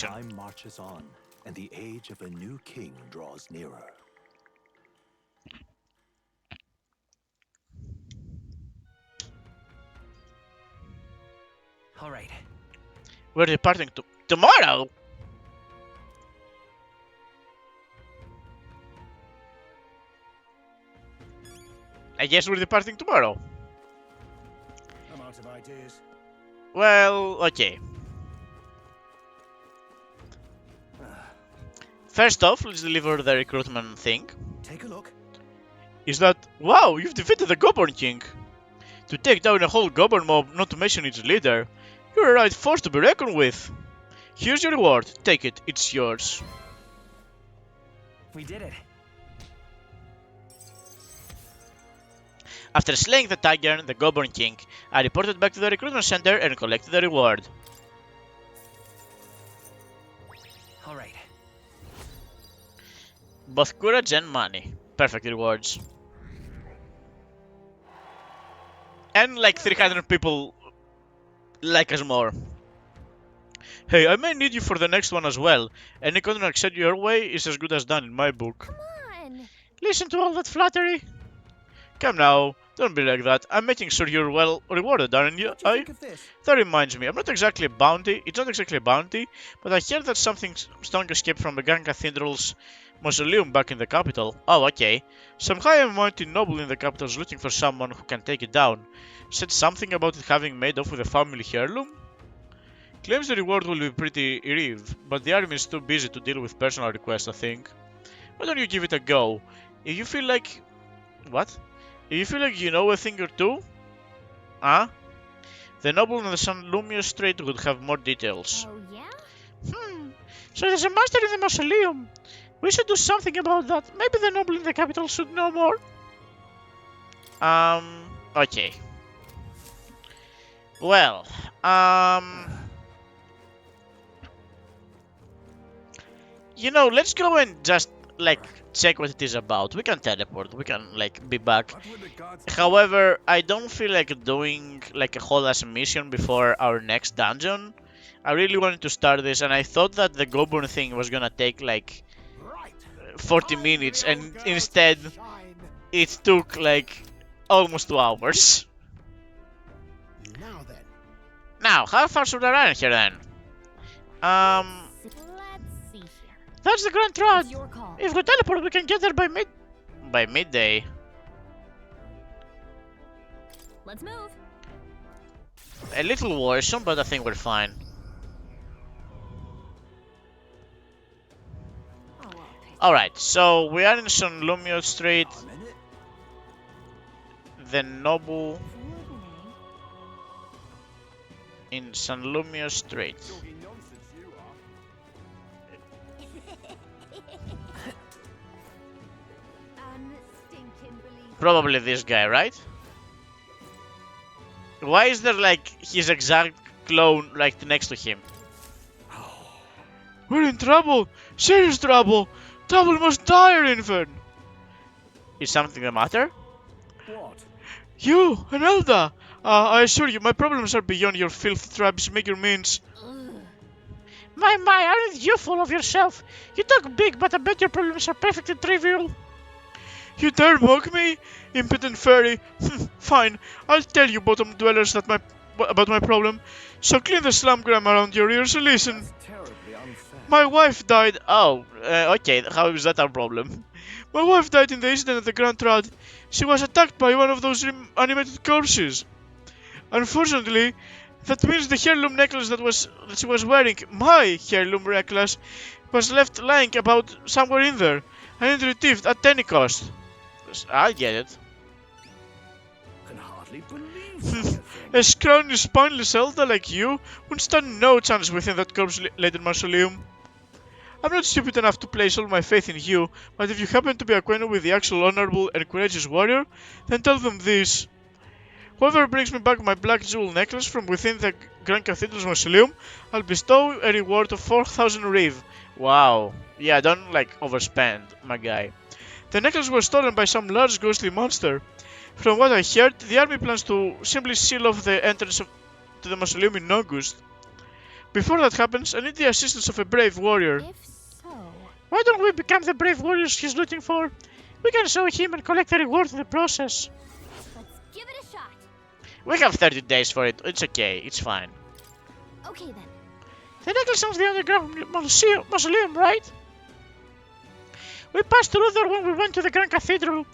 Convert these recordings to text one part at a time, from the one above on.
Time marches on, and the age of a new king draws nearer. All right. We're departing tomorrow. I guess we're departing tomorrow. I'm out of ideas. Well, okay. First off, let's deliver the recruitment thing. Take a look. Is that, wow, you've defeated the Goblin King. To take down a whole Goblin mob, not to mention its leader, you're a right force to be reckoned with. Here's your reward, take it, it's yours. We did it. After slaying the tiger, the Goblin King, I reported back to the recruitment center and collected the reward. All right. Both courage and money. Perfect rewards. And like 300 people like us more. Hey, I may need you for the next one as well. Any contract sent your way is as good as done in my book. Come on. Listen to all that flattery. Come now, don't be like that. I'm making sure you're well rewarded, aren't you? What do you think of this? That reminds me, I'm not exactly a bounty. It's not exactly a bounty, but I heard that something strong escaped from the Grand Cathedral's mausoleum back in the capital. Oh, okay. Some high and mighty noble in the capital is looking for someone who can take it down. Said something about it having made off with a family heirloom? Claims the reward will be pretty reeve, but the army is too busy to deal with personal requests, I think. Why don't you give it a go? If you feel like... What? If you feel like you know a thing or two? Huh? The noble in the San Lumio Strait would have more details. Oh, yeah? So there's a master in the mausoleum. We should do something about that. Maybe the noble in the capital should know more. Okay. Well, you know, let's go and just, like, check what it is about. We can teleport, we can, like, be back. However, I don't feel like doing, like, a whole ass mission before our next dungeon. I really wanted to start this, and I thought that the Goblin thing was gonna take, like, 40 minutes, and instead, it took, like, almost 2 hours. Now then. Now, how far should I run here, then? Let's see here. That's the Grand Road. It's your call. If we teleport, we can get there by midday. Let's move. A little worrisome, but I think we're fine. Alright, so we are in San Lumio Street. The noble in San Lumio Street. Probably this guy, right? Why is there like his exact clone like next to him? We're in trouble! Serious trouble! Trouble must die, infant! Is something the matter? What? You, Anelda! I assure you, my problems are beyond your filthy tribes make your means. My, aren't you full of yourself? You talk big, but I bet your problems are perfectly trivial. You dare mock me? Impotent fairy. Fine, I'll tell you bottom dwellers that about my problem. So clean the slum gram around your ears and listen. That's terribly unfair. My wife died. Oh, okay, how is that our problem? My wife died in the incident at the Grand Rod. She was attacked by one of those animated corpses. Unfortunately, that means the heirloom necklace that she was wearing, my heirloom necklace, was left lying about somewhere in there. I need retrieved at any cost. I get it. Can hardly believe such a thing. A scrawny, spineless elder like you would stand no chance within that corpse-laden mausoleum. I'm not stupid enough to place all my faith in you, but if you happen to be acquainted with the actual honorable and courageous warrior, then tell them this. Whoever brings me back my black jewel necklace from within the Grand Cathedral's mausoleum, I'll bestow a reward of 4,000 reeve. Wow. Yeah, don't like overspend, my guy. The necklace was stolen by some large ghostly monster. From what I heard, the army plans to simply seal off the entrance to the mausoleum in August. Before that happens, I need the assistance of a brave warrior. If so, Why don't we become the brave warriors he's looking for? We can show him and collect the reward in the process. let's give it a shot. We have 30 days for it. It's okay. It's fine. Okay then. The necklace owns the underground mausoleum, right? We passed through there when we went to the Grand Cathedral.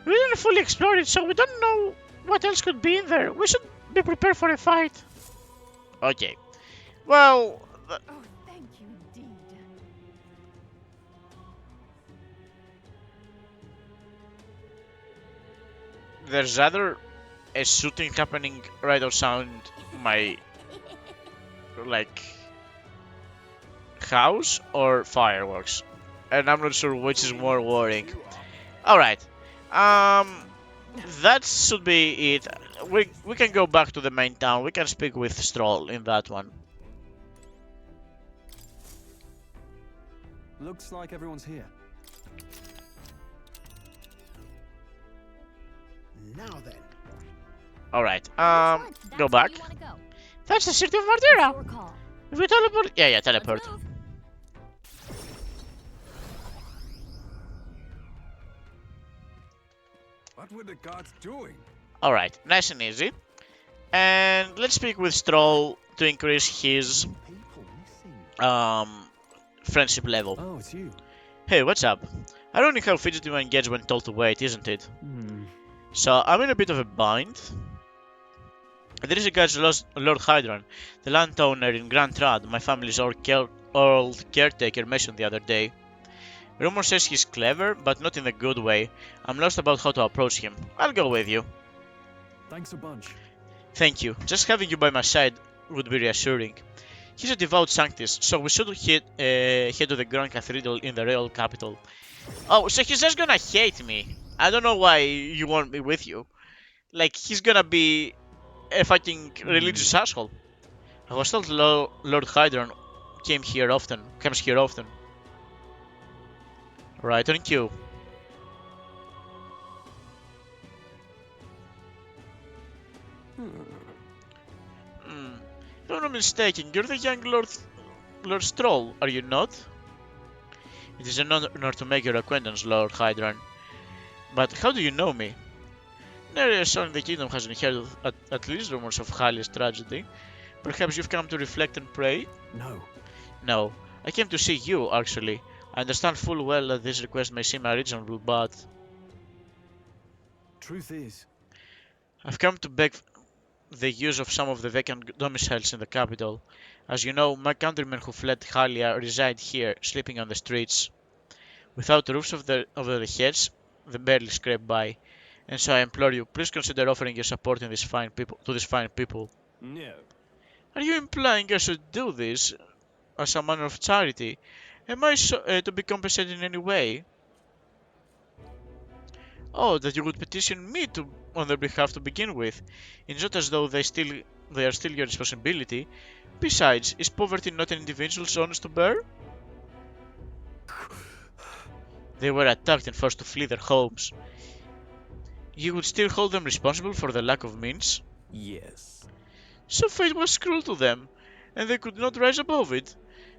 We didn't fully explore it, so we don't know what else could be in there. We should be prepared for a fight. Okay. Well, Oh, thank you indeed. there's either a shooting happening right outside my, like, house or fireworks. And I'm not sure which is more worrying. Alright. That should be it. We can go back to the main town. We can speak with Stroll in that one. Looks like everyone's here. Now then. Alright. Which one? That's Go where back. you wanna go. That's the city of It's Mardera. your call. If we teleport, yeah, Let's teleport. move. What were the guards doing? Alright, nice and easy. And let's speak with Stroll to increase his People missing. friendship level. Oh, it's you. Hey, what's up? Ironic how fidgety one gets when told to wait, isn't it? So I'm in a bit of a bind. There is a guy, Lord Hydron, the landowner in Grand Trad, my family's old caretaker mentioned the other day. Rumor says he's clever, but not in a good way. I'm lost about how to approach him. I'll go with you. Thanks a bunch. Thank you. Just having you by my side would be reassuring. He's a devout sanctus, so we should head to the Grand Cathedral in the royal capital. Oh, so he's just gonna hate me. I don't know why you want me with you. Like, he's gonna be a fucking religious asshole. I was told Lord Hydron comes here often. Right on cue. If I'm not mistaken, you're the young Lord Stroll, are you not? It is an honor to make your acquaintance, Lord Hydron. But how do you know me? Nary son in the kingdom hasn't heard at least rumors of Halley's tragedy. Perhaps you've come to reflect and pray? No. No, I came to see you, actually. I understand full well that this request may seem unreasonable, but Truth is, I've come to beg the use of some of the vacant domiciles in the capital. As you know, my countrymen who fled Halia reside here, sleeping on the streets. Without roofs over their heads, they barely scrape by. And so I implore you, please consider offering your support to these fine people. no. Are you implying I should do this as a manner of charity? Am I to be compensated in any way? Oh, that you would petition me on their behalf to begin with. It's not as though they are still your responsibility. Besides, is poverty not an individual's onus to bear? They were attacked and forced to flee their homes. You would still hold them responsible for the lack of means? Yes. So fate was cruel to them, and they could not rise above it.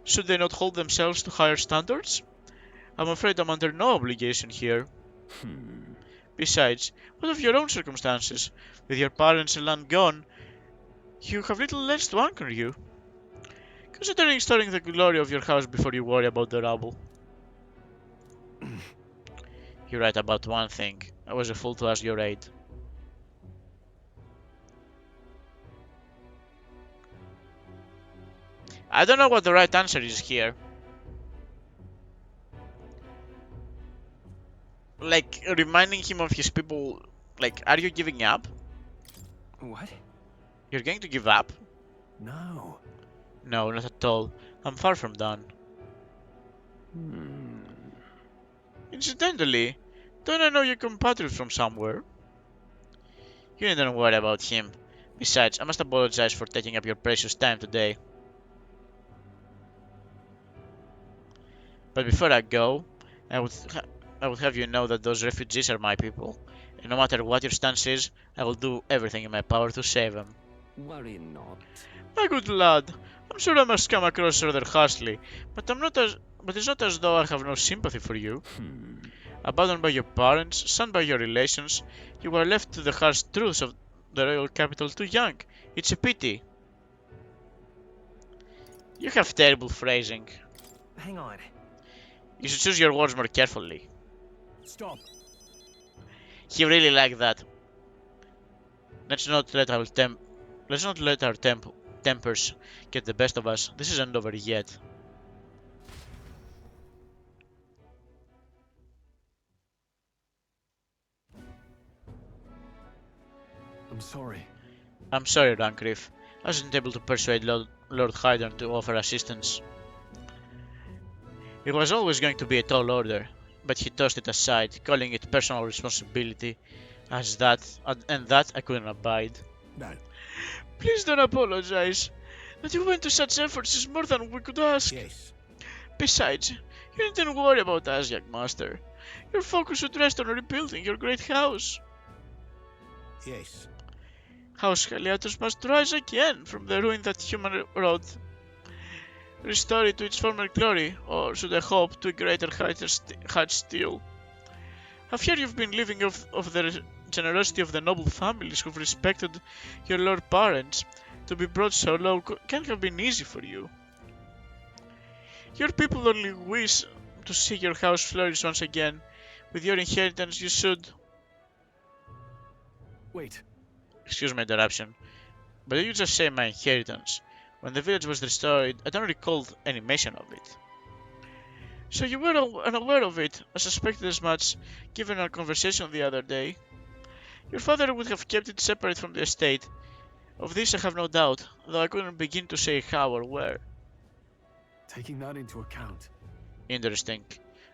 Should they not hold themselves to higher standards? I'm afraid I'm under no obligation here. Besides, what of your own circumstances? With your parents and land gone, you have little else to anchor you. Consider restoring the glory of your house before you worry about the rubble. You're right about one thing. I was a fool to ask your aid. I don't know what the right answer is here. Like, reminding him of his people. Like, are you giving up? What? You're going to give up? No. No, not at all. I'm far from done. Incidentally, don't I know your compatriot from somewhere? You needn't worry about him. Besides, I must apologize for taking up your precious time today. But before I go, I would have you know that those refugees are my people, and no matter what your stance is, I will do everything in my power to save them. Worry not. My good lad, I'm sure I must come across rather harshly, but it's not as though I have no sympathy for you. Abandoned by your parents, shunned by your relations, you were left to the harsh truths of the royal capital too young. It's a pity. You have terrible phrasing. Hang on. You should choose your words more carefully. Stop. He really liked that. Let's not let our tempers get the best of us. This isn't over yet. I'm sorry. I'm sorry, Rancreef. I wasn't able to persuade Lord Hydern to offer assistance. It was always going to be a tall order, but he tossed it aside, calling it personal responsibility, and that I couldn't abide. No. Please don't apologize. That you went to such efforts is more than we could ask. Yes. Besides, you needn't worry about us, young master. Your focus should rest on rebuilding your great house. Yes. House Haliatos must rise again from the ruin that human wrought. Restore it to its former glory, or should I hope to a greater height still? I've heard you've been living of the generosity of the noble families who've respected your lord parents. To be brought so low can't have been easy for you. Your people only wish to see your house flourish once again. With your inheritance you should... Wait. Excuse my interruption, but did you just say my inheritance? When the village was restored, I don't recall any mention of it. So you were unaware of it. I suspected as much, given our conversation the other day. Your father would have kept it separate from the estate. Of this I have no doubt, though I couldn't begin to say how or where. Taking that into account. Interesting.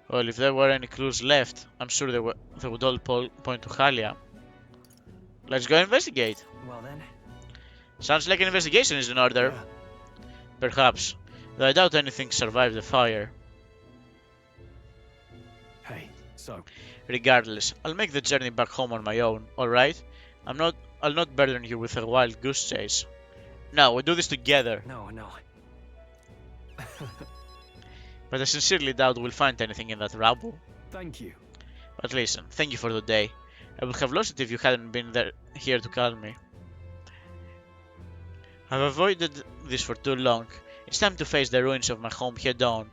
Well, if there were any clues left, I'm sure they would all point to Halia. Let's go investigate. Well then. Sounds like an investigation is in order. Yeah. Perhaps, though I doubt anything survived the fire. Hey, so. Regardless, I'll make the journey back home on my own, alright? I'll not burden you with a wild goose chase. No, we do this together. No. But I sincerely doubt we'll find anything in that rubble. Thank you. But listen, thank you for the day. I would have lost it if you hadn't been here to calm me. I've avoided this for too long. It's time to face the ruins of my home head on.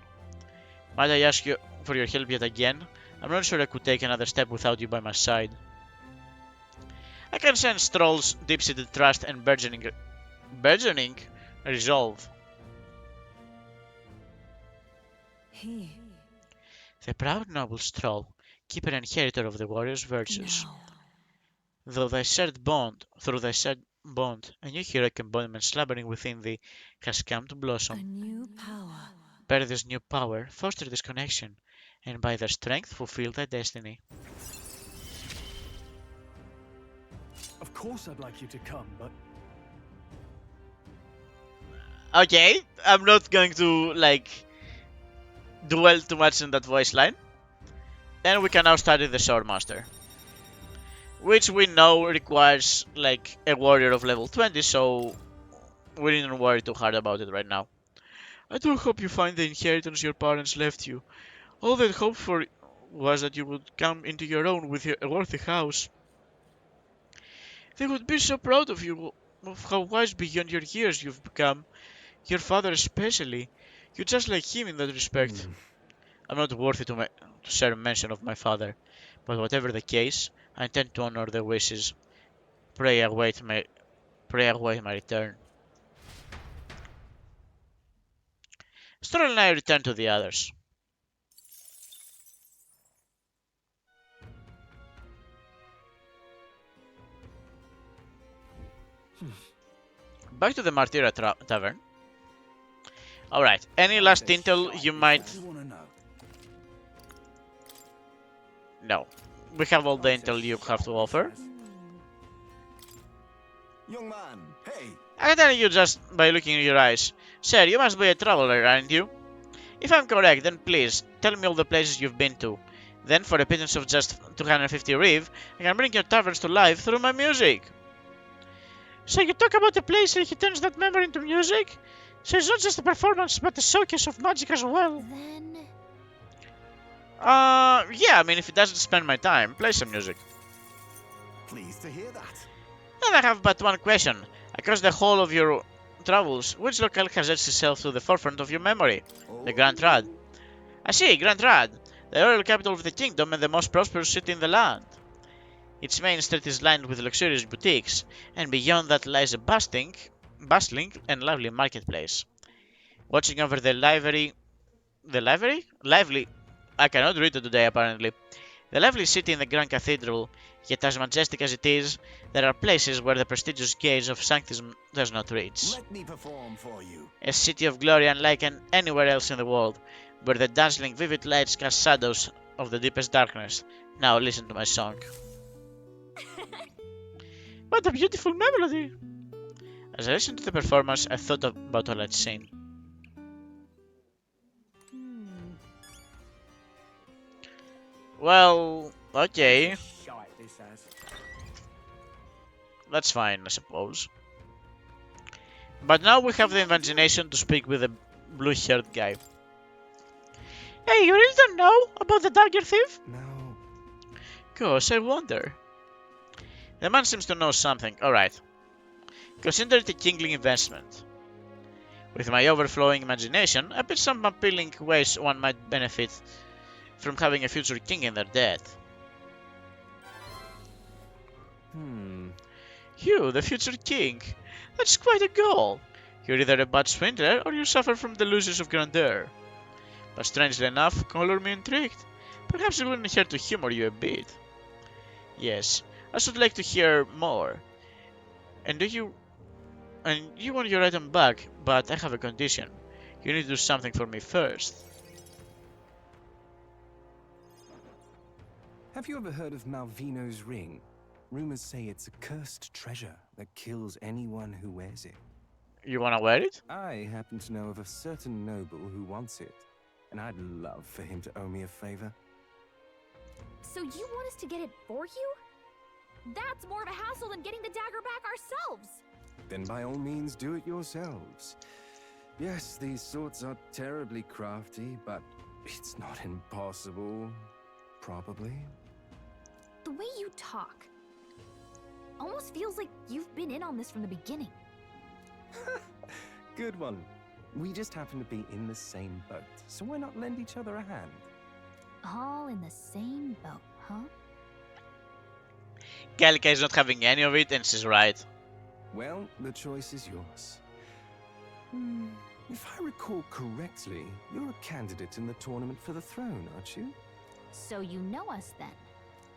Might I ask you for your help yet again? I'm not sure I could take another step without you by my side. I can sense Stroll's deep-seated trust and burgeoning resolve. The proud noble Stroll, keeper and inheritor of the warrior's virtues. Through thy shared bond, a new heroic embodiment slumbering within thee has come to blossom. A new power. Bear this new power, foster this connection, and by their strength fulfill thy destiny. Of course I'd like you to come, but Okay, I'm not going to, dwell too much in that voice line. And we can now study the Swordmaster. Which we know requires, a warrior of level 20, so we needn't worry too hard about it right now. I do hope you find the inheritance your parents left you. All they'd hoped for was that you would come into your own with a worthy house. They would be so proud of you, of how wise beyond your years you've become. Your father especially. You're just like him in that respect. I'm not worthy to share mention of my father, but whatever the case, I intend to honor their wishes. Pray await my return. Stroll and I return to the others. Back to the Martyra Tavern. Alright, any last intel you might... No. We have all the intel you have to offer. young man, hey. I can tell you just by looking in your eyes. Sir, you must be a traveler, aren't you? If I'm correct, then please, tell me all the places you've been to. Then, for a pittance of just 250 rev, I can bring your taverns to life through my music. So you talk about a place and he turns that memory into music? So it's not just a performance, but a showcase of magic as well. Then... Yeah, I mean, if it doesn't spend my time, play some music. Pleased to hear that. And I have but one question. Across the whole of your travels, which locale has etched itself to the forefront of your memory? The Grand Rad. I see, Grand Rad, the royal capital of the kingdom and the most prosperous city in the land. Its main street is lined with luxurious boutiques, and beyond that lies a bustling and lively marketplace. Watching over lively, I cannot read it today apparently. The lively city in the Grand Cathedral, yet as majestic as it is, there are places where the prestigious gaze of sanctism does not reach. Let me perform for you. A city of glory unlike anywhere else in the world, where the dazzling vivid lights cast shadows of the deepest darkness. Now listen to my song. What a beautiful melody! As I listened to the performance, I thought about all I'd seen. Well, okay, Shite, this has. that's fine, I suppose. But now we have the imagination to speak with the blue-haired guy. Hey, you really don't know about the dagger thief? No. Gosh, I wonder. The man seems to know something. Alright. Consider it a kingly investment. With my overflowing imagination, I bet some appealing ways one might benefit from having a future king in their debt. You, the future king. That's quite a goal. You're either a bad swindler or you suffer from delusions of grandeur. But strangely enough, color me intrigued. Perhaps it wouldn't hurt to humor you a bit. Yes, I should like to hear more. And you want your item back, but I have a condition. You need to do something for me first. Have you ever heard of Malvino's ring? Rumors say it's a cursed treasure that kills anyone who wears it. You wanna wear it? I happen to know of a certain noble who wants it, and I'd love for him to owe me a favor. So you want us to get it for you? That's more of a hassle than getting the dagger back ourselves. Then by all means do it yourselves. Yes, these swords are terribly crafty, but it's not impossible. Probably. The way you talk almost feels like you've been in on this from the beginning. Good one. We just happen to be in the same boat, so why not lend each other a hand? All in the same boat, huh? Gallica is not having any of it, and she's right. Well, the choice is yours. If I recall correctly, you're a candidate in the tournament for the throne, aren't you? So you know us then.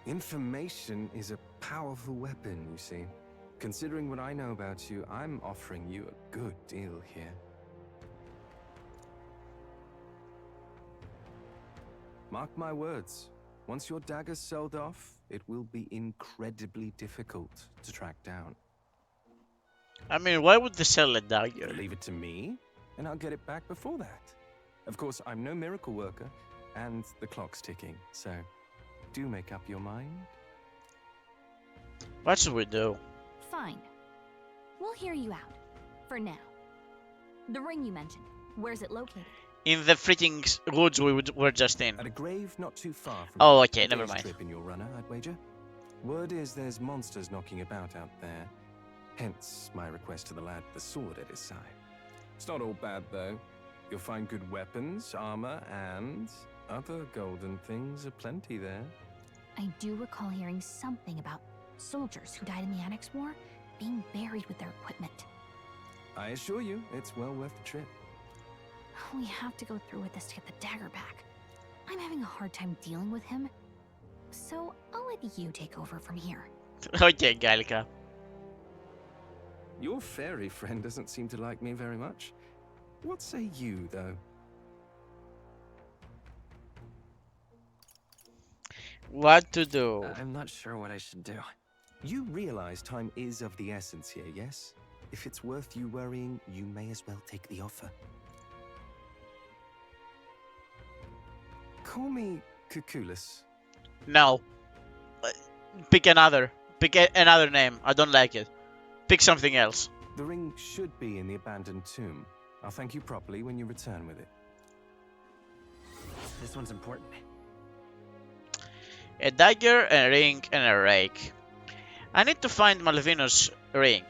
Information is a powerful weapon, you see. Considering what I know about you, I'm offering you a good deal here. Mark my words, once your dagger's sold off, it will be incredibly difficult to track down. I mean, why would they sell a dagger? Leave it to me, and I'll get it back before that. Of course, I'm no miracle worker, and the clock's ticking, so do make up your mind. What should we do? Fine. We'll hear you out. For now. The ring you mentioned, where's it located? In the freaking woods we were just in. At a grave not too far from Oh, okay, a never day's mind. trip in your runner, I'd wager. Word is there's monsters knocking about out there. Hence my request to the lad with the sword at his side. It's not all bad though. You'll find good weapons, armor, and other golden things aplenty there. I do recall hearing something about soldiers who died in the Annex War being buried with their equipment. I assure you, it's well worth the trip. We have to go through with this to get the dagger back. I'm having a hard time dealing with him, so I'll let you take over from here. Okay, Gallica. Your fairy friend doesn't seem to like me very much. What say you, though? What to do? I'm not sure what I should do. You realize time is of the essence here, yes? If it's worth you worrying, you may as well take the offer. Call me Cuculus. No. Pick another. Pick another name. I don't like it. Pick something else. The ring should be in the abandoned tomb. I'll thank you properly when you return with it. This one's important. A dagger, a ring, and a rake. I need to find Malvino's ring.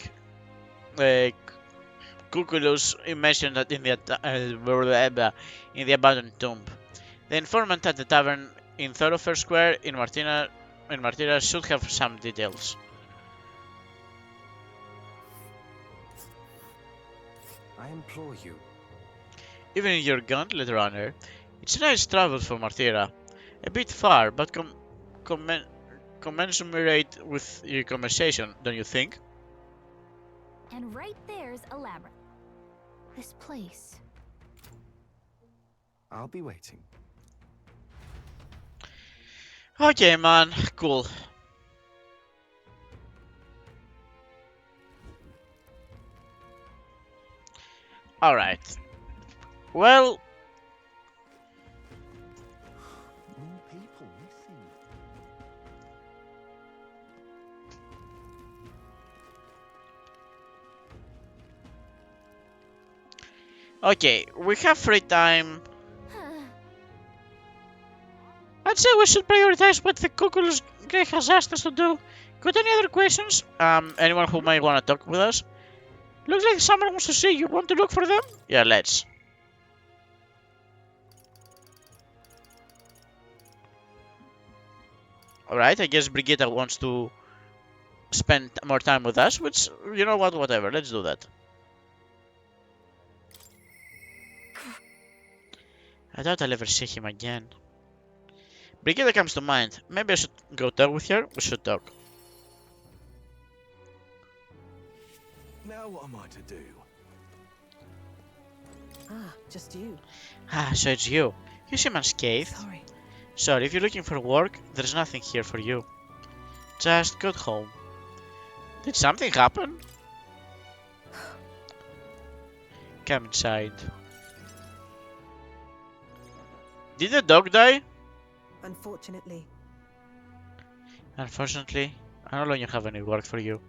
Cuculus mentioned that in the abandoned tomb. The informant at the tavern in Thoroughfare Square in Martyra should have some details. I implore you. Even in your gauntlet runner, it's a nice travel for Martyra. A bit far, but commensurate with your conversation, don't you think? And right there's a labyrinth. This place. I'll be waiting. Okay, man, cool. Alright. Well, More people missing. okay, we have free time. I'd say we should prioritize what the Cuculus Grey has asked us to do. Got any other questions? Anyone who might want to talk with us? Looks like someone wants to see you. Want to look for them? Yeah, let's. Alright, I guess Brigitte wants to spend more time with us, which, you know what, whatever, let's do that. I doubt I'll ever see him again. Brigitte comes to mind. Maybe I should go talk with her? We should talk. Now what am I to do? Ah, just you. Ah, so it's you. You seem unscathed. Sorry. Sorry, if you're looking for work, there's nothing here for you. Just go home. Did something happen? Come inside. Did the dog die? Unfortunately. Unfortunately, I no longer have any work for you.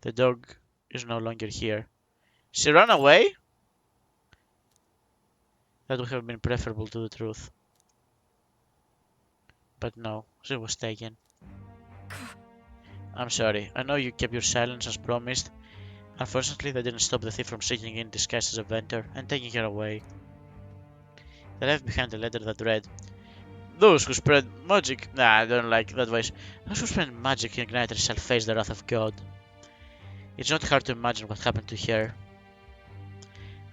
The dog is no longer here. She ran away? That would have been preferable to the truth. But no, she was taken. I'm sorry, I know you kept your silence as promised. Unfortunately, that didn't stop the thief from sneaking in disguised as a vendor and taking her away. They left behind a letter that read, "Those who spread magic..." Nah, I don't like that voice. "Those who spread magic in Igniter shall face the wrath of God." It's not hard to imagine what happened to her.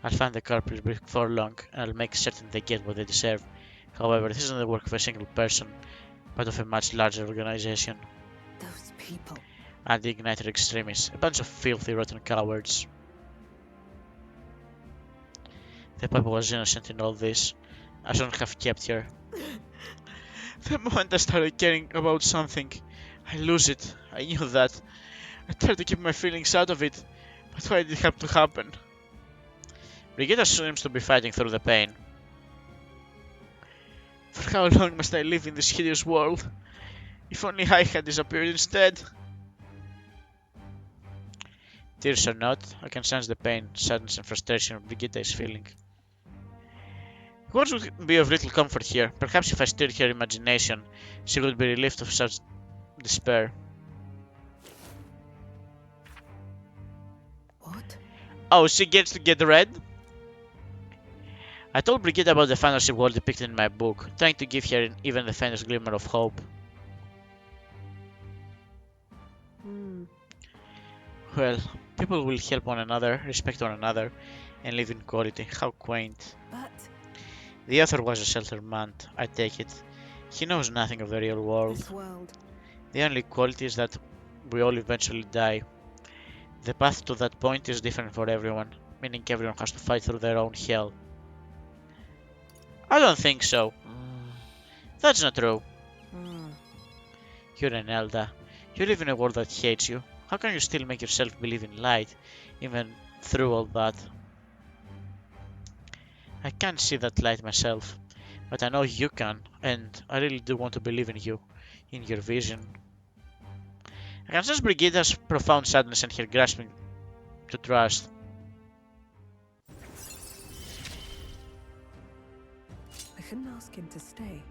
I'll find the culprit before long, and I'll make certain they get what they deserve. However, this isn't the work of a single person, but of a much larger organization. Those people. And the Igniter extremists, a bunch of filthy, rotten cowards. The Papa was innocent in all this. I shouldn't have kept her. The moment I started caring about something, I lose it. I knew that. I tried to keep my feelings out of it, but why did it have to happen? Brigitte seems to be fighting through the pain. For how long must I live in this hideous world? If only I had disappeared instead. Tears or not, I can sense the pain, sadness and frustration Brigitte is feeling. Words would be of little comfort here. Perhaps if I stirred her imagination, she would be relieved of such despair. What? Oh, she gets to get red? I told Brigitte about the fantasy world depicted in my book, trying to give her even the faintest glimmer of hope. Well, people will help one another, respect one another, and live in quality. How quaint. But The author was a sheltered man, I take it. He knows nothing of the real world. this world. The only quality is that we all eventually die. The path to that point is different for everyone, meaning everyone has to fight through their own hell. I don't think so. That's not true. You're an Elder. You live in a world that hates you. How can you still make yourself believe in light, even through all that? I can't see that light myself, but I know you can, and I really do want to believe in you, in your vision. I can sense Brigitte's profound sadness and her grasping to trust. couldn't ask him to stay,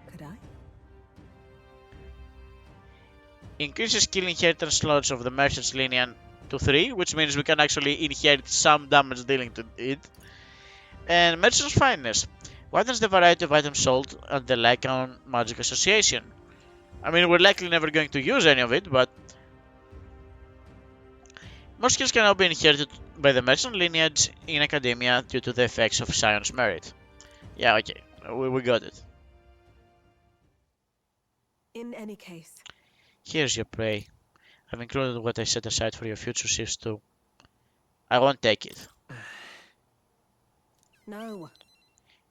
could I? Increases skill inheritance slots of the merchant's lineage to 3, which means we can actually inherit some damage dealing to it. And merchant's fineness widens the variety of items sold and the Lycaon magic association. I mean, we're likely never going to use any of it, but more skills can now be inherited by the merchant lineage in academia due to the effects of Sion's merit. Yeah, okay, we got it. In any case, Here's your prey. I've included what I set aside for your future shifts too. I won't take it. no.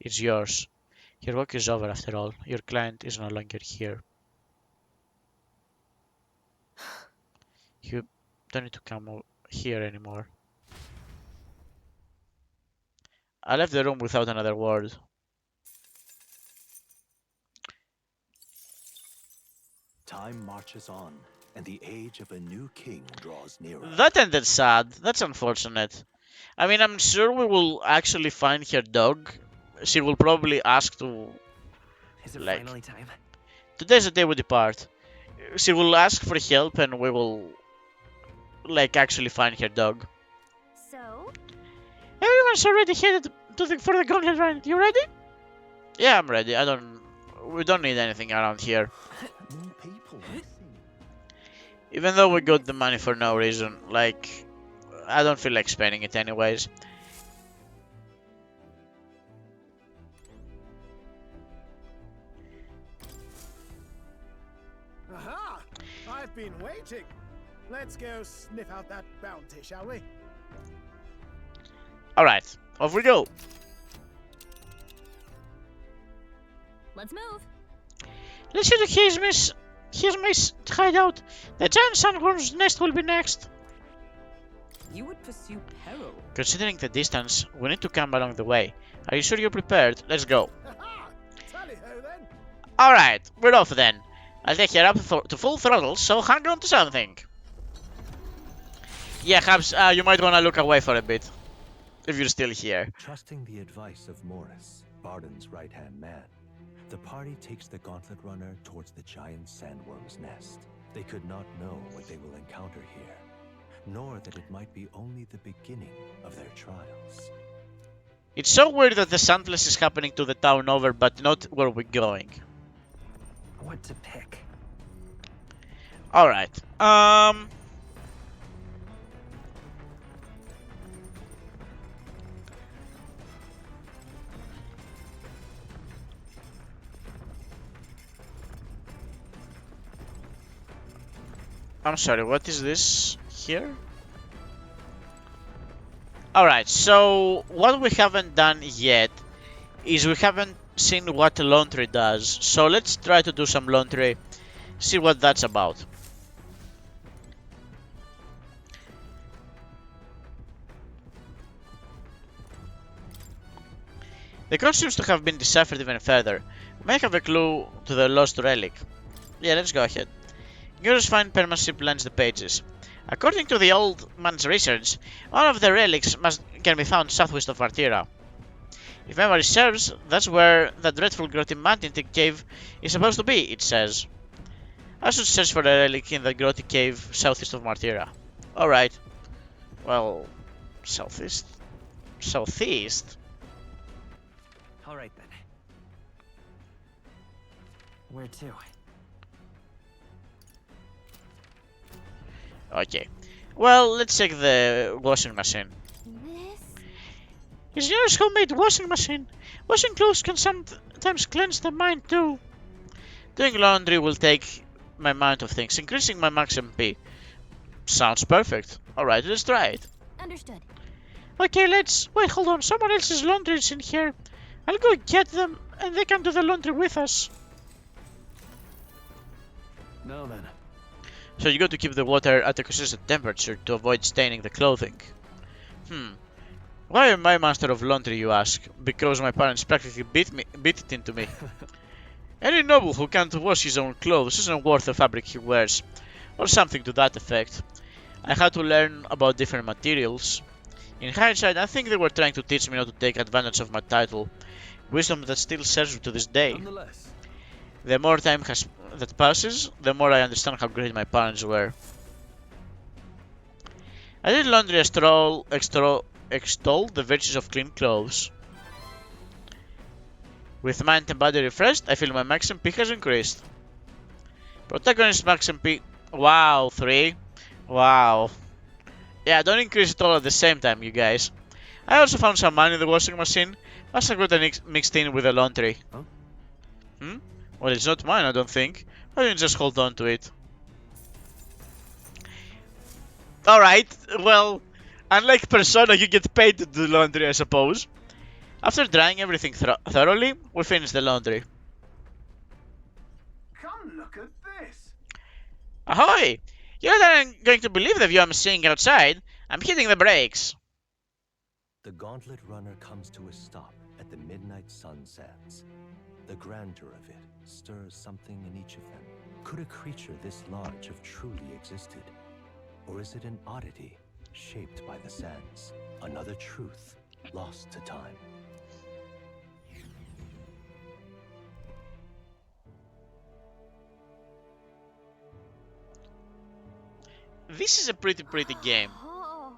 It's yours. Your work is over after all. Your client is no longer here. You don't need to come here anymore. I left the room without another word. Time marches on, and the age of a new king draws nearer. That ended sad. That's unfortunate. I mean, I'm sure we will actually find her dog. She will probably ask to... Is it Like- finally time? Today's the day we depart. She will ask for help and we will... like, actually find her dog. So, Everyone's already headed for the gauntlet run. You ready? Yeah, I'm ready. We don't need anything around here. More people. I see. Even though we got the money for no reason, like, I don't feel like spending it anyways. Aha! I've been waiting. Let's go sniff out that bounty, shall we? Alright, off we go. let's move. Let's head to his hideout. The giant sandworm's nest will be next. You would pursue peril. Considering the distance, we need to camp along the way. Are you sure you're prepared? Let's go. Aha! Tally-ho then! Alright, we're off then. I'll take her up to full throttle, so hang on to something. Yeah, Habs, you might want to look away for a bit. If you're still here. Trusting the advice of Morris, Barden's right-hand man, the party takes the gauntlet runner towards the giant sandworm's nest. They could not know what they will encounter here, nor that it might be only the beginning of their trials. It's so weird that the Sandless is happening to the town over, but not where we're going. What to pick? Alright, I'm sorry, what is this here? Alright, so what we haven't done yet is we haven't seen what laundry does. So let's try to do some laundry, see what that's about. The code seems to have been deciphered even further. We may have a clue to the lost relic. Yeah, let's go ahead. Nero's fine penmanship lends the pages. According to the old man's research, one of the relics can be found southwest of Martira. If memory serves, that's where the dreadful grotty mountain cave is supposed to be, it says. I should search for a relic in the grotty cave southeast of Martira. Alright. Well, southeast? Southeast? Alright then. Where to? Okay. Well, let's check the washing machine. This? It's yours homemade washing machine. Washing clothes can sometimes cleanse the mind too. Doing laundry will take my mind off things, increasing my max MP. Sounds perfect. Alright, let's try it. Understood. Okay, wait, hold on. Someone else's laundry is in here. I'll go get them and they can do the laundry with us. Now then. So you got to keep the water at a consistent temperature to avoid staining the clothing. Why am I master of laundry, you ask? Because my parents practically beat it into me. Any noble who can't wash his own clothes isn't worth the fabric he wears, or something to that effect. I had to learn about different materials. In hindsight, I think they were trying to teach me not to take advantage of my title. Wisdom that still serves me to this day. Nonetheless, The more time that passes, the more I understand how great my parents were. I did laundry extol the virtues of clean clothes. With mind and body refreshed, I feel my max MP has increased. Protagonist max MP. Wow, 3. Wow. Yeah, don't increase it all at the same time, you guys. I also found some money in the washing machine. Must have got mixed in with the laundry. Huh? Well, it's not mine, I don't think. Why don't you just hold on to it? Alright, well, unlike Persona, you get paid to do laundry, I suppose. After drying everything thoroughly, we finish the laundry. Come look at this. Ahoy! You're not going to believe the view I'm seeing outside. I'm hitting the brakes. The gauntlet runner comes to a stop at the midnight sunsets. The grandeur of it stirs something in each of them. Could a creature this large have truly existed? Or is it an oddity shaped by the sands? Another truth lost to time. This is a pretty game. Oh,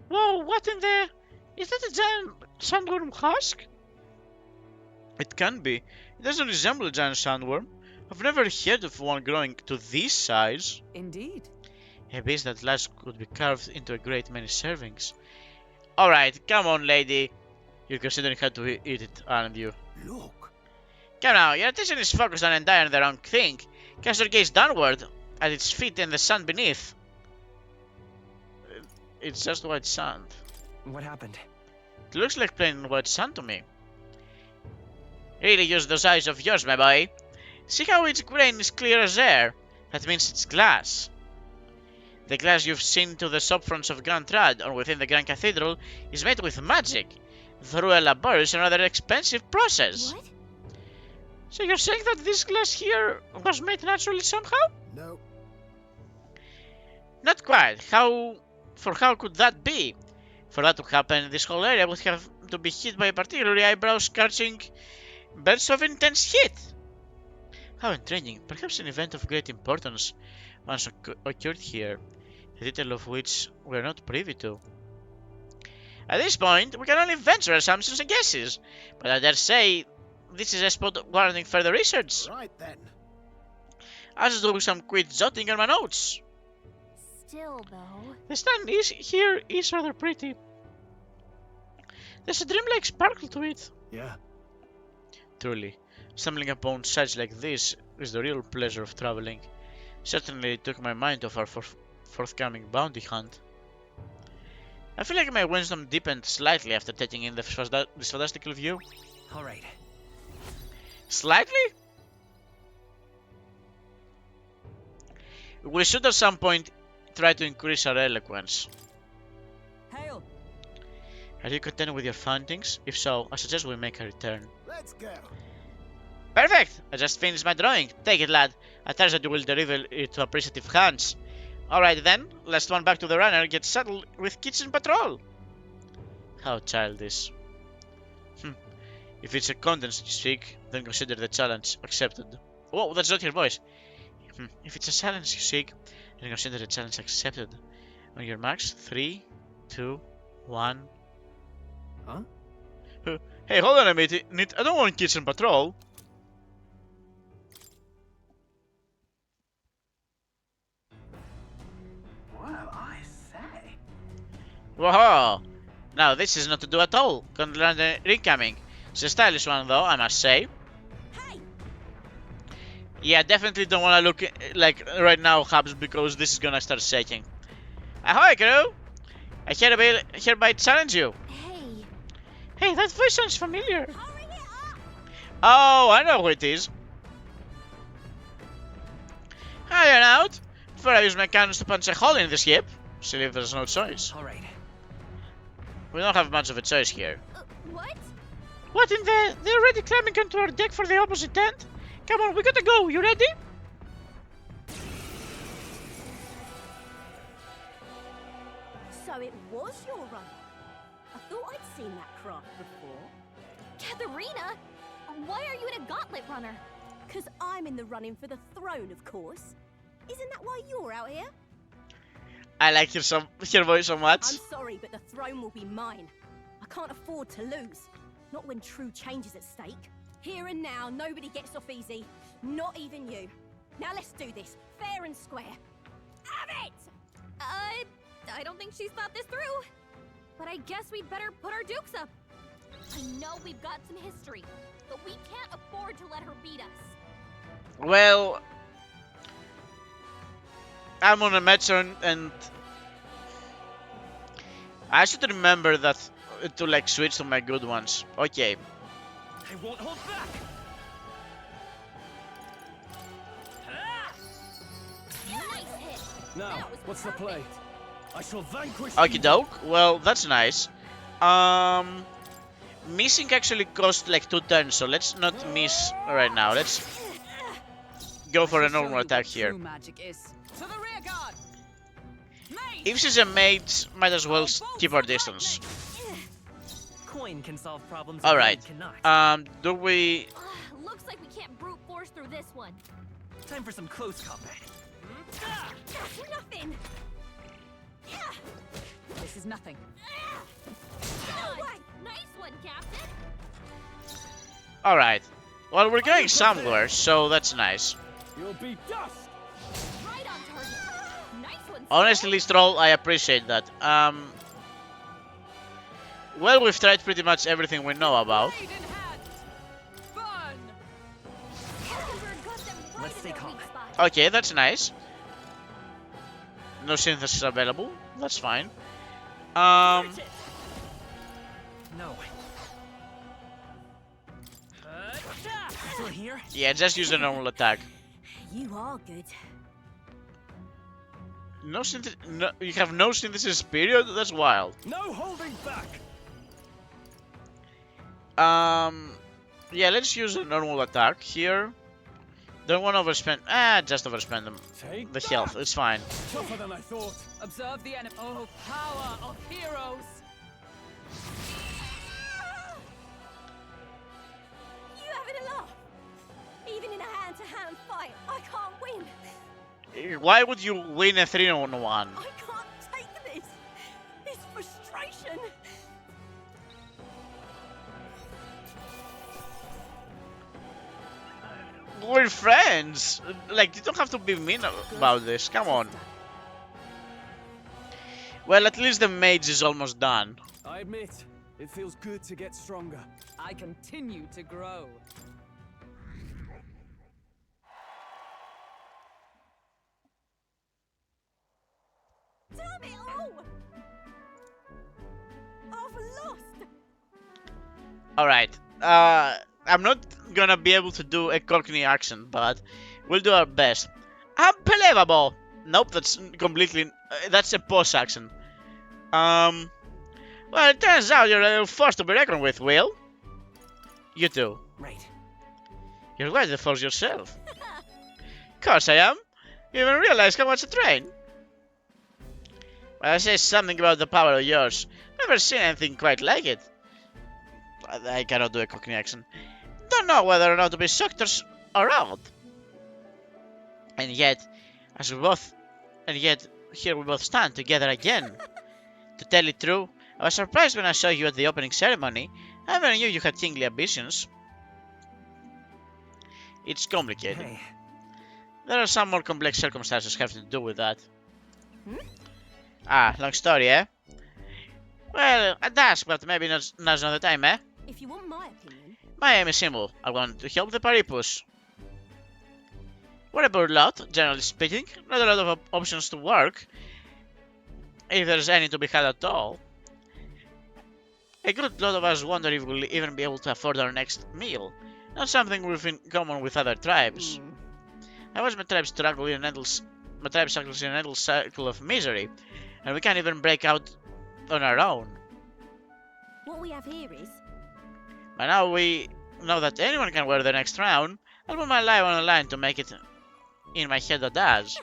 Whoa, what in the... Is that a giant sandworm husk? It can be. It doesn't resemble a giant sandworm. I've never heard of one growing to this size. Indeed. A beast that large could be carved into a great many servings. Alright, come on, lady. You're considering how to eat it, aren't you? Look. Come now, your attention is focused on entirely the wrong thing. Cast your gaze downward, at its feet and the sand beneath. It's just white sand. What happened? It looks like plain white sand to me. Really use those eyes of yours, my boy. See how its grain is clear as air? That means it's glass. The glass you've seen to the shopfronts of Grand Trad or within the Grand Cathedral is made with magic, through a laborious and rather expensive process. what? So you're saying that this glass here was made naturally somehow? No. Not quite. How could that be? For that to happen, this whole area would have to be hit by a particularly eyebrow-scorching burst of intense heat. How intriguing. Perhaps an event of great importance once occurred here, a detail of which we're not privy to. At this point, we can only venture assumptions and guesses, but I dare say this is a spot warranting further research. Right then. I'll just do some quick jotting on my notes. Still, though. The stand here is rather pretty. There's a dreamlike sparkle to it. Yeah. Truly, stumbling upon sights like this is the real pleasure of traveling. Certainly took my mind off our forthcoming bounty hunt. I feel like my wisdom deepened slightly after taking in this fantastical view. Alright. Slightly? We should at some point try to increase our eloquence. Hail. Are you content with your findings? If so, I suggest we make a return. Let's go. Perfect! I just finished my drawing. Take it, lad. I trust that you will deliver it to appreciative hands. Alright then, last one back to the runner gets settled with kitchen patrol. How childish. If it's a contents you seek, then consider the challenge accepted. Oh, that's not your voice. If it's a challenge you seek, then consider the challenge accepted. On your marks, 3, 2, 1. Huh? Hey, hold on a minute. I don't want kitchen patrol. Well, I say. Whoa! Now this is not to do at all. Content incoming. It's a stylish one though, I must say. Hey. Yeah, definitely don't want to look like right now, Hubs, because this is gonna start shaking. Ahoy, crew! I hereby challenge you. Hey, Hey, that voice sounds familiar. Hurry it up. Oh, I know who it is. Iron out. Before I use my cannons to punch a hole in the ship. Silly if there's no choice. Alright. We don't have much of a choice here. what? What in the... They're already climbing onto our deck for the opposite end? Come on, we gotta go. You ready? So it was your runner. I thought I'd seen that craft before. Katharina? Why are you in a gauntlet runner? Because I'm in the running for the throne, of course. Isn't that why you're out here? I like her voice so much. I'm sorry, but the throne will be mine. I can't afford to lose. Not when true change is at stake. Here and now, nobody gets off easy. Not even you. Now let's do this, fair and square. Have it! I don't think she's thought this through. But I guess we'd better put our dukes up. I know we've got some history, but we can't afford to let her beat us. Well, I'm on a Metron and I should remember that to like switch to my good ones. Okay. I won't hold back. Nice hit. Now, That was what's the play? perfect. I shall vanquish Okie doke. Well, that's nice. Missing actually cost like 2 turns, so let's not miss right now. Let's go for a normal attack here. True magic is. To the rear guard. Mage! If she's a mage, might as well keep our distance. Coin can solve problems. All right. Cannot. Do we? Looks like we can't brute force through this one. Time for some close combat. That's nothing. This is nothing. No way. Nice one, Captain. All right. Well, we're going somewhere, so that's nice. You'll be dust. Right on target. Nice one. Honestly, Stroll, I appreciate that. Well, we've tried pretty much everything we know about. Blade in hand. Burn. Hackenberg got them right Let's in stay their calm. weak spot. Okay, that's nice. No synthesis available. That's fine. No. Still here? Yeah, just use a normal attack. You are good. No you have no synthesis period? That's wild. No holding back. Yeah, let's use a normal attack here. Don't want to overspend. Just overspend them. Take The that. health, it's fine. Tougher than I thought. Observe the enemy. Oh, power of heroes. You having a laugh? Even in a hand-to-hand fight, I can't win. Why would you win a 3-on-1? I can't take this. This frustration. We're friends. Like, you don't have to be mean about this. Come on. Well, at least the mage is almost done. I admit, it feels good to get stronger. I continue to grow. Damn it all! I've lost. Alright. I'm not gonna be able to do a Cockney accent, but we'll do our best. Unbelievable! Nope, that's completely... that's a posh accent. Well, it turns out you're a force to be reckoned with, Will. You too. Right. You're quite the force yourself. Course I am. You even realize how much I train. Well, I say something about the power of yours. Never seen anything quite like it. I cannot do a Cockney accent. Don't know whether or not to be shocked or awed. And yet, here we both stand together again. To tell it true, I was surprised when I saw you at the opening ceremony. I never knew you had kingly ambitions. It's complicated. Hey. There are some more complex circumstances having to do with that. Long story, eh? Well, I'd ask, but maybe now's not the time, eh? If you want my opinion, My aim is simple. I want to help the Paripus. We're a poor lot, generally speaking. Not a lot of options to work, if there's any to be had at all. A good lot of us wonder if we'll even be able to afford our next meal. Not something we've in common with other tribes. I watch my tribe struggle in an endless cycle of misery, and we can't even break out on our own. what we have here is By now we know that anyone can wear the next crown. I'll put my life on the line to make it in my head that does.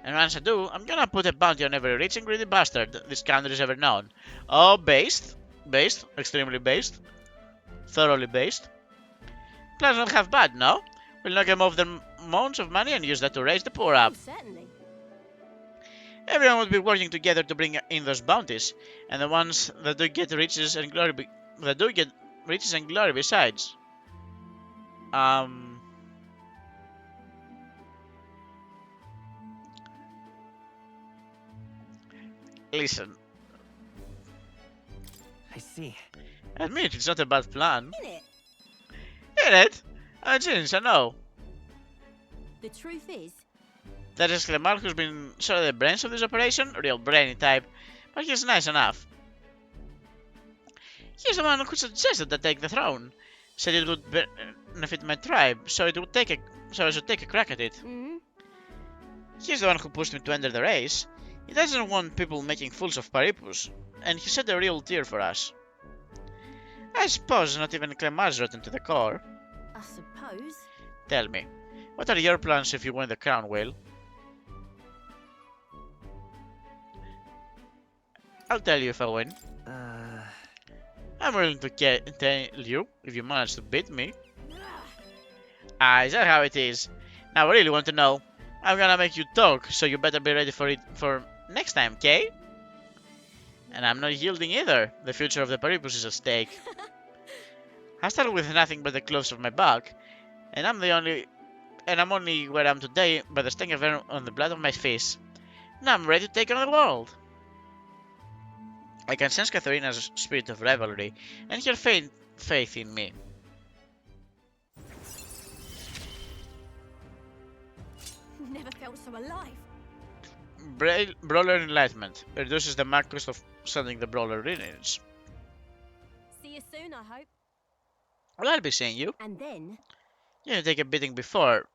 And once I do, I'm gonna put a bounty on every rich and greedy bastard this country's ever known. Oh, based? Based. Extremely based. Thoroughly based. Plans not half bad, no? We'll knock them off their mounds of money and use that to raise the poor up. Oh, certainly. Everyone would be working together to bring in those bounties, and the ones that do get riches and glory, besides. Listen, I see. admit it's not a bad plan. Isn't it? Ain't it? I know. The truth is, That is Clemar who's been sort of the brains of this operation, real brainy type, but he's nice enough. He's the one who suggested I take the throne. Said it would benefit my tribe, so I should take a crack at it. mm, He's the one who pushed me to enter the race. He doesn't want people making fools of Paripus, and he shed a real tear for us. I suppose not even Clemar's rotten to the core. I suppose. Tell me, what are your plans if you win the crown, Will? I'll tell you if I win. I'm willing to tell you if you manage to beat me. Ah, is that how it is? Now I really want to know. I'm gonna make you talk, so you better be ready for it for next time, okay? And I'm not yielding either. The future of the Paripus is at stake. I started with nothing but the clothes of my back, and I'm only where I am today by the sting of venom on the blood of my face. Now I'm ready to take on the world. I can sense Katharina's spirit of rivalry and her faith in me. Never felt so alive. Brawler Enlightenment reduces the max cost of sending the Brawler lineage. See you soon, I hope. Well, I'll be seeing you. And then, You take a beating before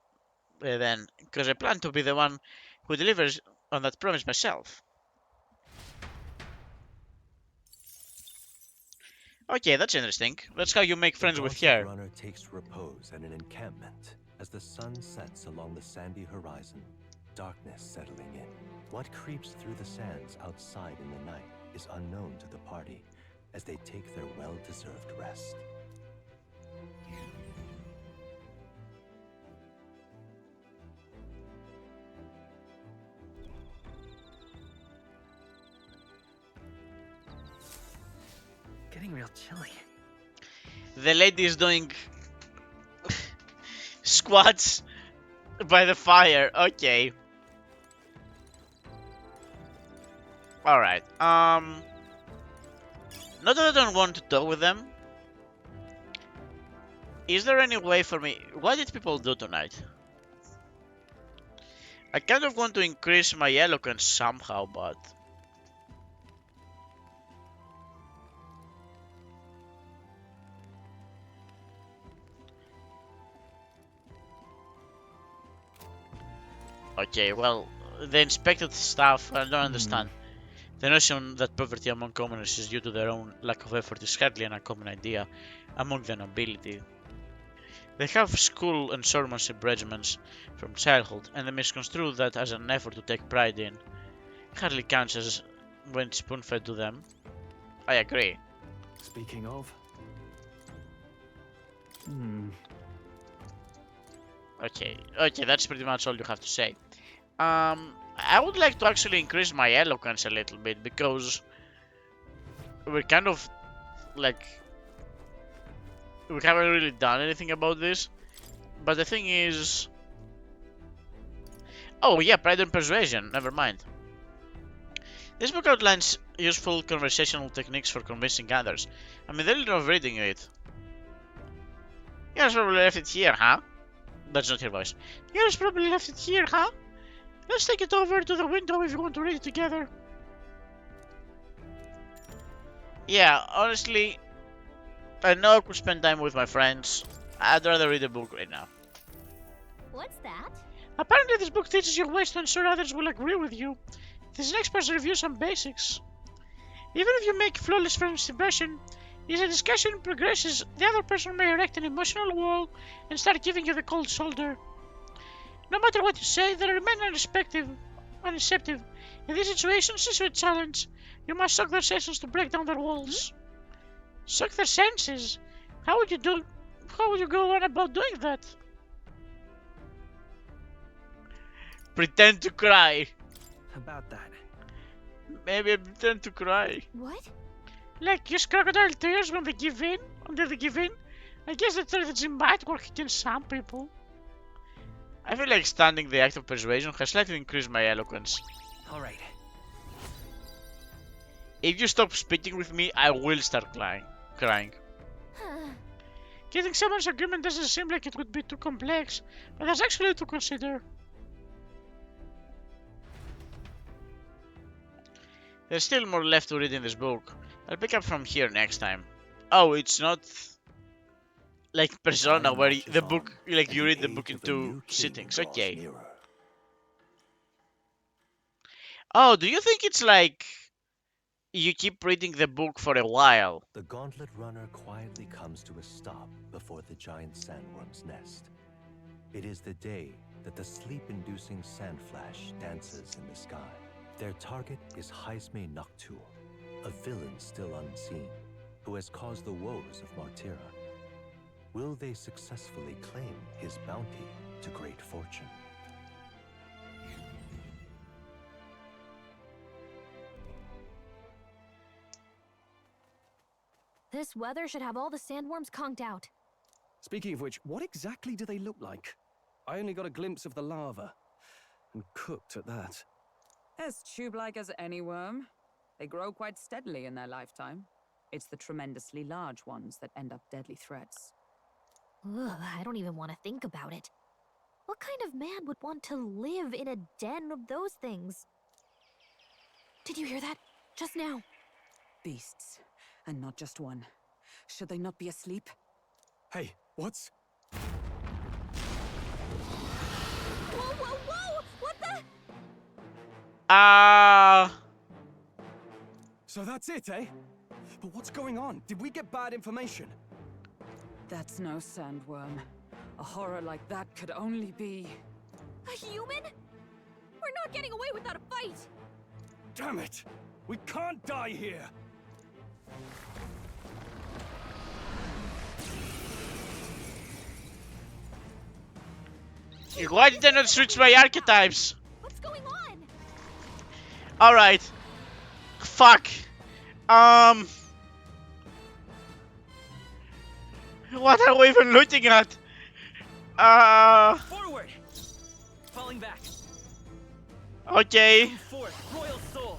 then, because I plan to be the one who delivers on that promise myself. Okay, that's interesting. That's how you make friends The with gauntlet her. runner takes repose at an encampment as the sun sets along the sandy horizon, darkness settling in. What creeps through the sands outside in the night is unknown to the party as they take their well-deserved rest. Getting real chilly. The lady is doing squats by the fire. Okay. Alright. Not that I don't want to talk with them. Is there any way for me? What did people do tonight? I kind of want to increase my eloquence somehow, but okay, well, the inspected stuff, I don't understand. The notion that poverty among commoners is due to their own lack of effort is hardly an uncommon idea among the nobility. They have school and swordsmanship regiments from childhood, and they misconstrue that as an effort to take pride in. Hardly counts as when spoon-fed to them. I agree. Speaking of, Okay, that's pretty much all you have to say. I would like to actually increase my eloquence a little bit, because we're kind of like, we haven't really done anything about this. But the thing is, oh yeah, pride and persuasion, never mind. This book outlines useful conversational techniques for convincing others. I mean, they're of reading it. You guys probably left it here, huh? That's not your voice. You guys probably left it here, huh? Let's take it over to the window if you want to read it together. Yeah, honestly, I know I could spend time with my friends. I'd rather read a book right now. What's that? Apparently this book teaches you ways to ensure others will agree with you. This next part reviews some basics. Even if you make flawless first impression, as the discussion progresses, the other person may erect an emotional wall and start giving you the cold shoulder. No matter what you say, they remain unreceptive. In these situations, this is a challenge. You must suck their sessions to break down their walls. Shock their senses. How would you go on about doing that? Pretend to cry. About that. Maybe I pretend to cry. What? Like use crocodile tears when they give in. I guess that strategy might work against some people. I feel like standing the act of persuasion has slightly increased my eloquence. Alright. If you stop speaking with me, I will start crying. Getting someone's agreement doesn't seem like it would be too complex, but there's actually to consider. There's still more left to read in this book. I'll pick up from here next time. Oh, it's not like Persona where the book, like you read the book in 2 sittings. Okay. Oh, do you think it's like you keep reading the book for a while? The gauntlet runner quietly comes to a stop before the giant sandworm's nest. It is the day that the sleep-inducing sand flash dances in the sky. Their target is Jaime Noctul, a villain still unseen, who has caused the woes of Martira. Will they successfully claim his bounty to great fortune? This weather should have all the sandworms conked out. Speaking of which, what exactly do they look like? I only got a glimpse of the lava. And cooked at that. As tube-like as any worm. They grow quite steadily in their lifetime. It's the tremendously large ones that end up deadly threats. Ugh, I don't even want to think about it. What kind of man would want to live in a den of those things? Did you hear that? Just now. Beasts. And not just one. Should they not be asleep? Hey, what's... Whoa, whoa, whoa! What the? So that's it, eh? But what's going on? Did we get bad information? That's no sandworm. A horror like that could only be... A human? We're not getting away without a fight! Damn it! We can't die here! Why did I not switch my archetypes? What's going on? Alright. Fuck. What are we even looking at? Forward! Falling back. Okay. Forth, royal soul.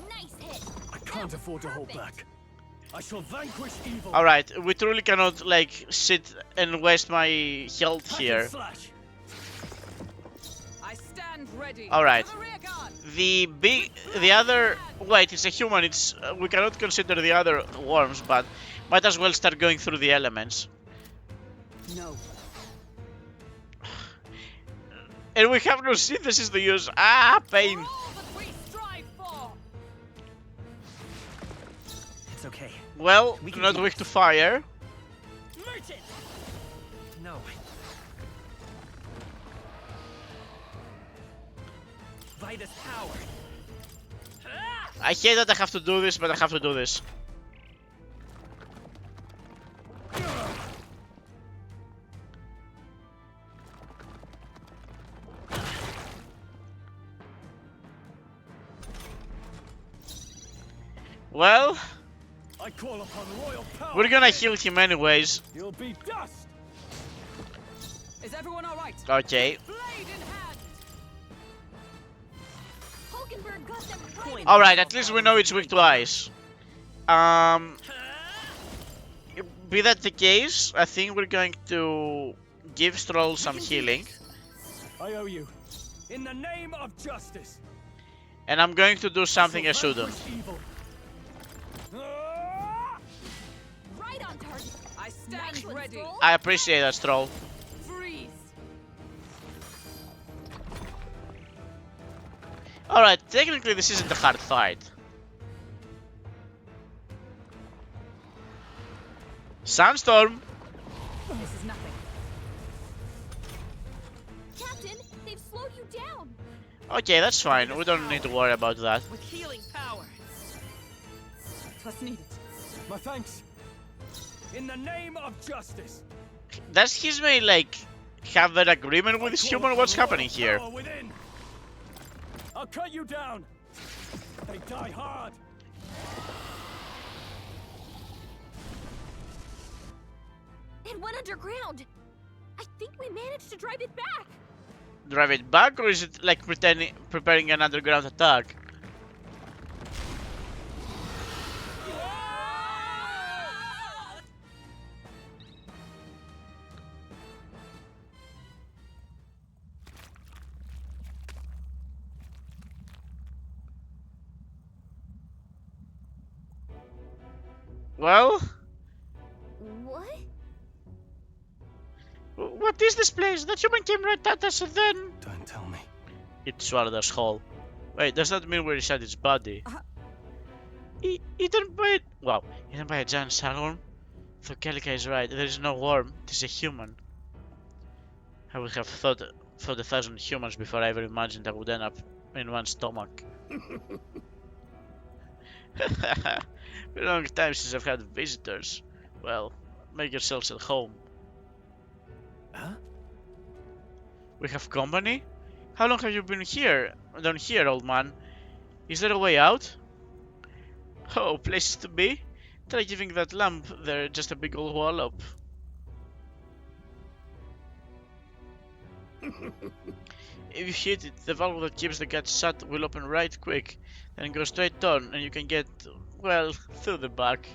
Nice hit! I can't afford to hold back. I shall vanquish evil. Alright, we truly cannot, like, sit and waste my health here. I stand ready. Alright. For the rear guard. The other... Wait, it's a human, it's... we cannot consider the other worms, but might as well start going through the elements. No. And we have no synthesis to use. Ah, pain. All that we strive for. It's okay. Well, We can not do weak this. to fire. Merchant! No. Vitus power. I hate that I have to do this, but I have to do this. Well, I call upon royal power. we're gonna heal him anyways. You'll be dust. Is everyone all right? Okay. Blade in hand. Hulkenberg got them right. Alright, at least we know it's weak to ice. Be that the case, I think we're going to give Stroll some healing. I owe you. In the name of justice. And I'm going to do something I shouldn't. Right on target. I stand Nice one, ready. Stroll. I appreciate that, Stroll. Freeze. Alright, technically this isn't a hard fight. Sandstorm! This is nothing. Captain, they've slowed you down. Okay, that's fine. We don't need to worry about that. With healing power. 'Twas needed. My thanks. In the name of justice. Does his mate, like, have an agreement with his human? What's happening here? Power within. I'll cut you down. They die hard. It went underground. I think we managed to drive it back. Drive it back, or is it like preparing an underground attack? Well, What? what is this place? That human came right at us and then... Don't tell me. It swallowed us whole. Wait, does that mean we're inside its body? Eaten by... Wow, eaten by a giant sandworm? So Kelika is right, there is no worm, it is a human. I would have thought 1,000 humans before I ever imagined I would end up in one stomach. Long time since I've had visitors. Well, make yourselves at home. Huh? We have company? How long have you been here? Down here, old man? Is there a way out? Oh, places to be? Try giving that lamp there just a big old wallop. If you hit it, the valve that keeps the gat shut will open right quick, then go straight on, and you can get, well, through the back.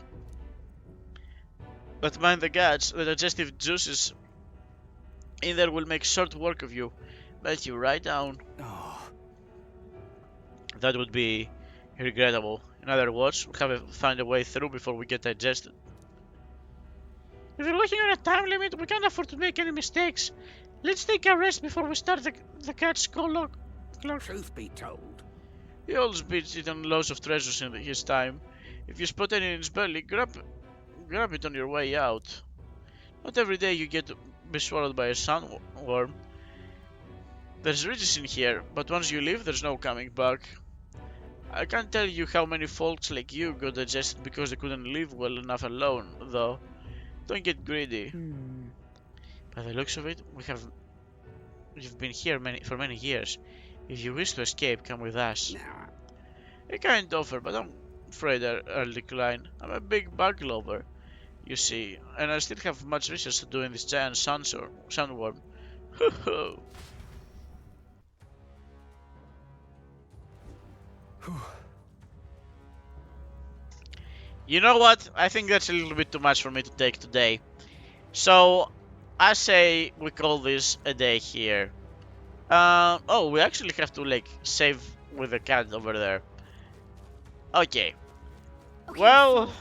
But mind the guts, the digestive juices in there will make short work of you. Melt you right down. Oh, That would be regrettable. In other words, we have to find a way through before we get digested. If you're working on a time limit, we can't afford to make any mistakes. Let's take a rest before we start the cat's clock. Truth be told, He always beats it on loads of treasures in his time. If you spot any in his belly, grab it on your way out. Not every day you get be swallowed by a sandworm. There's riches in here, but once you leave, there's no coming back. I can't tell you how many folks like you got digested because they couldn't live well enough alone, though. Don't get greedy. By the looks of it, you've been here for many years. If you wish to escape, come with us. A kind offer, but I'm afraid I'll decline. I'm a big bug lover, you see, and I still have much research to do in this giant sandworm. You know what? I think that's a little bit too much for me to take today. So, I say we call this a day here. Oh, we actually have to, like, save with the cat over there. Okay. Well,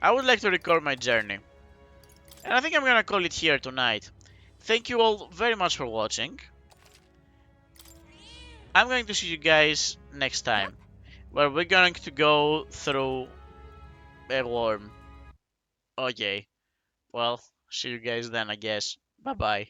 I would like to record my journey. And I think I'm gonna call it here tonight. Thank you all very much for watching. I'm going to see you guys next time, where we're going to go through a worm. Okay. Well, see you guys then, I guess. Bye-bye.